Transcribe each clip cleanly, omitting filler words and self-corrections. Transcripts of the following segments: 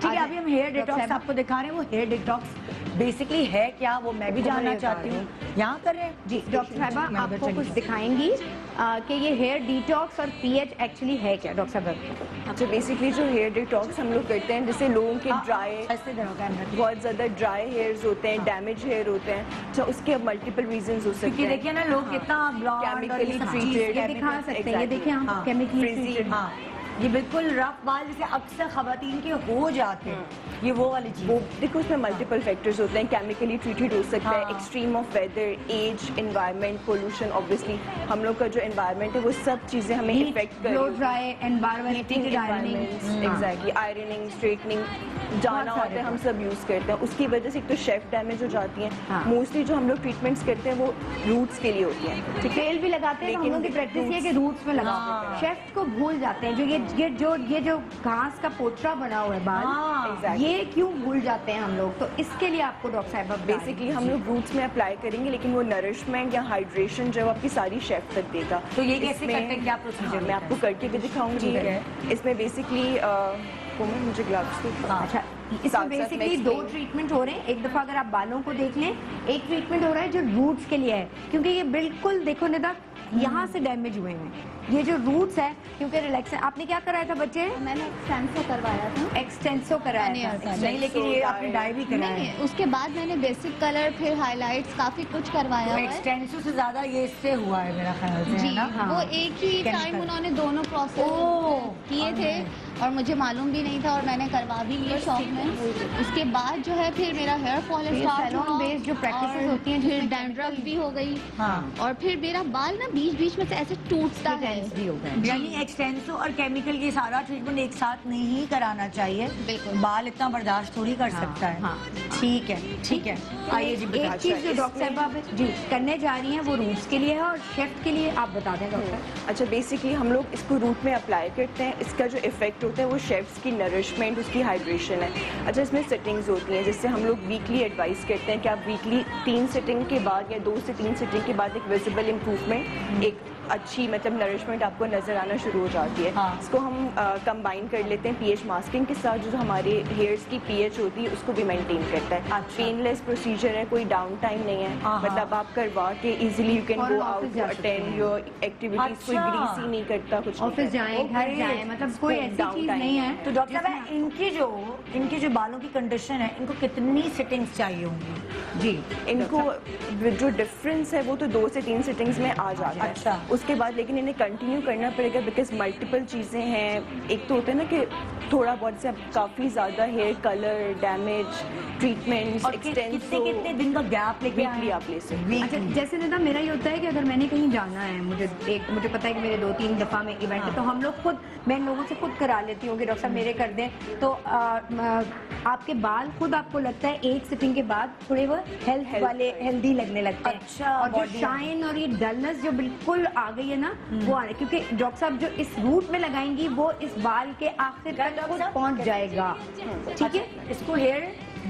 ٹھیک ہے ابھی ہم ہیئر ڈیٹاکس آپ کو دکھا رہے ہیں. وہ ہیئر ڈیٹاکس بیسکلی ہے کیا وہ میں بھی جاننا چاہتی ہوں. یہاں کر رہے ہیں جی ڈاکٹر صاحبہ آپ کو کچھ دکھائیں گی کہ یہ ہیئر ڈیٹاکس اور پی ایچ ایکچولی ہے کیا ڈاکٹر صاحب؟ اچھا بیسکلی جو ہیئر ڈیٹاکس ہم لوگ کرتے ہیں جیسے لوگوں کے ڈرائی بہت زیادہ ڈرائی ہیئرز ہوتے ہیں, ڈیمیج ہیئر ہوتے ہیں, تو اس کے اب ملٹیپل ریزنز ہو سکتے ہیں. دیکھیے نا لوگ کتنا کیمیکلی ٹریٹڈ یہ دکھا سکتے ہیں, یہ دیکھیں ہم کیمیکلی ٹریٹڈ. یہ بالکل رف بال جیسے اکثر خواتین کے ہو جاتے ہیں, یہ وہ والی چیز. دیکھو اس میں ملٹیپل فیکٹرز ہوتے ہیں, کیمیکلی ٹریٹڈ ہو سکتا ہے, extreme of weather, age, environment, pollution. Obviously ہم لوگ کا جو انوائرمنٹ ہے وہ سب چیزیں ہمیں افیکٹ کر رہی ہیں. ایگزیکٹلی آئرننگ, اسٹریٹنگ جانا ہوتا ہے, ہم سب یوز کرتے ہیں. اس کی وجہ سے ایک تو شیف ڈیمیج ہو جاتی ہیں. موسٹلی جو ہم لوگ ٹریٹمنٹس کرتے ہیں وہ روٹس کے لیے ہوتی ہیں. تیل بھی لگاتے ہیں, ہم لوگ کی پریکٹس یہ کہ روٹس میں لگاتے ہیں, شیفٹ کو بھول جاتے ہیں. یہ جو گھاس کا پوچھا بنا ہوا ہے بال, یہ کیوں بھول جاتے ہیں ہم لوگ؟ تو اس کے لیے آپ کو ڈاکٹر صاحب بیسکلی ہم لوگ روٹس میں اپلائی کریں گے, لیکن وہ نرشمنٹ یا ہائیڈریشن جو ہے وہ آپ کی ساری شیف تک دے گا. تو یہ کیسے کرتے ہیں, کیا پروسیجر؟ میں آپ کو کر کے بھی دکھاؤں گی. اس میں بیسکلی مجھے گلوز. اچھا اس میں بیسکلی 2 ٹریٹمنٹ ہو رہے ہیں. ایک دفعہ اگر آپ بالوں کو دیکھ لیں, ایک ٹریٹمنٹ ہو رہا ہے جو روٹس کے لیے ہے, کیونکہ یہ بالکل دیکھو ندا یہاں سے ڈیمیج ہوئے ہیں. یہ جو روٹس ہے کیونکہ ریلیکس. آپ نے کیا کرایا تھا بچے؟ میں نے ایکسٹینسو کروایا تھا. ایکسٹینسو کرایا تھا, نہیں لیکن یہ آپ نے ڈائی بھی کرایا ہے. اس کے بعد میں نے بیسک کلر, پھر ہائی لائٹس, کافی کچھ کروایا ہوا ہے. ایکسٹینسو سے زیادہ یہ اس سے ہوا ہے میرا خیال سے. جی وہ ایک ہی ٹائم انہوں نے دونوں پروسیس کیے تھے اور مجھے معلوم بھی نہیں تھا, اور میں نے کروا بھی لیے شاپ میں. اس کے بعد جو ہے پھر میرا ہیئر فال اسٹارٹ ہوا, بیس جو پریکٹسز ہوتی ہیں, پھر ڈینڈرف بھی ہو گئی, اور پھر میرا بال نا بیچ میں سے ایسے ٹوٹتا ہے. یعنی ایکسٹینسو اور کیمیکل یہ سارا ٹریٹمنٹ ایک ساتھ نہیں کرانا چاہیے. بالکل, بال اتنا برداشت تھوڑی کر سکتا ہے. ٹھیک ہے ٹھیک ہے. آئیے جی ایک چیز جو ڈاکٹر صاحب جی کرنے جا رہی ہیں وہ روٹس کے لیے ہے, اور شیفٹ کے لیے آپ بتا دیں ڈاکٹر. اچھا بیسکلی ہم لوگ اس کو روٹ میں اپلائی کرتے ہیں. اس کا جو افیکٹ ہوتا ہے وہ شیفس کی نرشمنٹ, اس کی ہائیڈریشن ہے. اچھا اس میں سٹنگز ہوتی ہیں, جس سے ہم لوگ ویکلی ایڈوائز کرتے ہیں کہ آپ ویکلی 3 سٹنگ کے بعد یا 2 سے 3 سٹنگ کے بعد ایک ویزیبل امپروومنٹ, ایک اچھی مطلب نرشمنٹ آپ کو نظر آنا شروع ہو جاتی ہے. اس کو ہم کمبائن کر لیتے ہیں پی ایچ ماسکنگ کے ساتھ, جو ہمارے ہیئرس کی پی ایچ ہوتی ہے اس کو بھی مینٹین کرتا ہے. پین لیس پروسیجر ہے, کوئی ڈاؤن ٹائم نہیں ہے, مطلب آپ کروا کے easily you can go out to attend your activities. کوئی گریسی نہیں کرتا, کچھ آفس جائیں, گھر جائیں, مطلب کوئی ایسی چیز نہیں ہے. تو ڈاکٹر صاحب ان کی جو بالوں کی کنڈیشن ہے, ان کو کتنی سٹنگز چاہیے ہوں گی؟ جی ان کو جو ڈفرینس ہے وہ تو 2 سے 3 سٹنگز میں آ جاتا ہے. اچھا اس کے بعد لیکن انہیں کنٹینیو کرنا پڑے گا, بیکاز ملٹیپل چیزیں ہیں. ایک تو ہوتا ہے نا کہ تھوڑا بہت سے کافی زیادہ ہیئر کلر ڈیمیج ٹریٹمنٹ, کتنے دن کا گیپ ویکلی آپ لے سکتے ہیں. اچھا جیسے نا میرا یہ ہوتا ہے کہ اگر میں نے کہیں جانا ہے, مجھے پتا ہے کہ میرے 2-3 دفعہ میں ایونٹ ہے, تو ہم لوگ میں ان لوگوں سے خود کرا لیتی ہوں کہ ڈاکٹر صاحب میرے کر دیں. تو آپ کے بال خود آپ کو لگتا ہے ایک سٹنگ کے بعد تھوڑے وہ ہیلدی لگنے لگتے ہیں, اور جو شائن اور یہ ڈلنس جو بالکل آ گئی ہے نا وہ آ رہی, کیونکہ ڈاکٹر صاحب جو اس روٹ میں لگائیں گی وہ اس بال کے آخر تک خود پہنچ جائے گا. ٹھیک ہے, اس کو ہیئر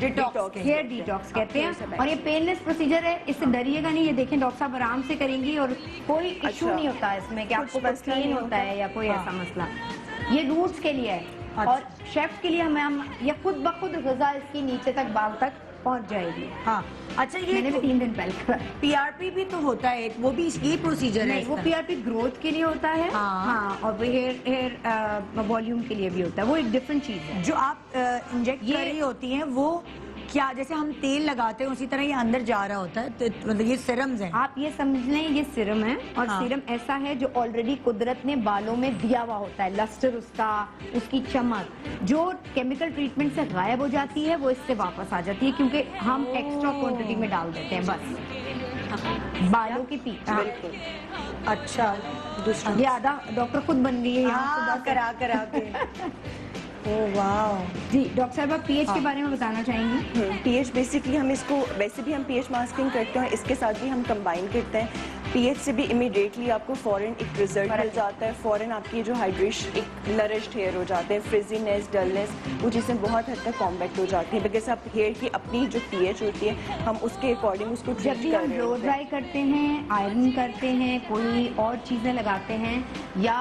ڈیٹاکس کہتے ہیں, اور یہ پین لیس پروسیجر ہے, اس سے ڈریے گا نہیں. یہ دیکھیں ڈاکٹر صاحب آرام سے کریں گی, اور کوئی ایشو نہیں ہوتا ہے اس میں کہ آپ کو پین ہوتا ہے یا کوئی ایسا مسئلہ. یہ روٹس کے لیے ہے, اور شیف کے لیے ہم یا خود بخود غذا اس کی نیچے تک بال تک پہنچ جائے گی. ہاں اچھا یہ میں نے بھی 3 دن پہلے پی آر پی بھی تو ہوتا ہے, وہ بھی یہ پروسیجر ہے. وہ پی آر پی گروتھ کے لیے ہوتا ہے, ہاں, اور وہ ہیئر والیوم کے لیے بھی ہوتا ہے. وہ ایک ڈفرنٹ چیز ہے. جو آپ انجیکٹ کر رہی ہوتی ہیں وہ کیا, جیسے ہم تیل لگاتے ہیں اسی طرح یہ اندر جا رہا ہوتا ہے, مطلب یہ سیرمز ہیں؟ آپ یہ سمجھ لیں یہ سیرم ہے, اور سیرم ایسا ہے جو آلریڈی قدرت نے بالوں میں دیا ہوا ہوتا ہے. لسٹر اس کی چمک جو کیمیکل ٹریٹمنٹ سے غائب ہو جاتی ہے وہ اس سے واپس آ جاتی ہے, کیونکہ ہم ایکسٹرا کوانٹٹی میں ڈال دیتے ہیں بس بالوں کی پیچ. اچھا یہ آدھا ڈاکٹر خود بن گئی ہے کرا کے. واو. جی ڈاکٹر صاحب آپ پی ایچ کے بارے میں بتانا چاہیں گی؟ پی ایچ بیسکلی ہم اس کو ویسے بھی ہم پی ایچ ماسکنگ کرتے ہیں, اس کے ساتھ بھی ہم کمبائن کرتے ہیں. پی ایچ سے بھی امیڈیٹلی آپ کو فوراً ایک رزلٹ مل جاتا ہے, فوراً آپ کی جو ہائیڈریشن ایک نرشڈ ہیئر ہو جاتے ہیں, فریزینس ڈلنس وہ چیزیں بہت حد تک کمبیکٹ ہو جاتی ہیں, بیکاز آپ ہیئر کی اپنی جو پی ایچ ہوتی ہے ہم اس کے اکارڈنگ اس کو جب بھی ہم بلو ڈرائی کرتے ہیں, آئرن کرتے ہیں, کوئی اور چیزیں لگاتے ہیں, یا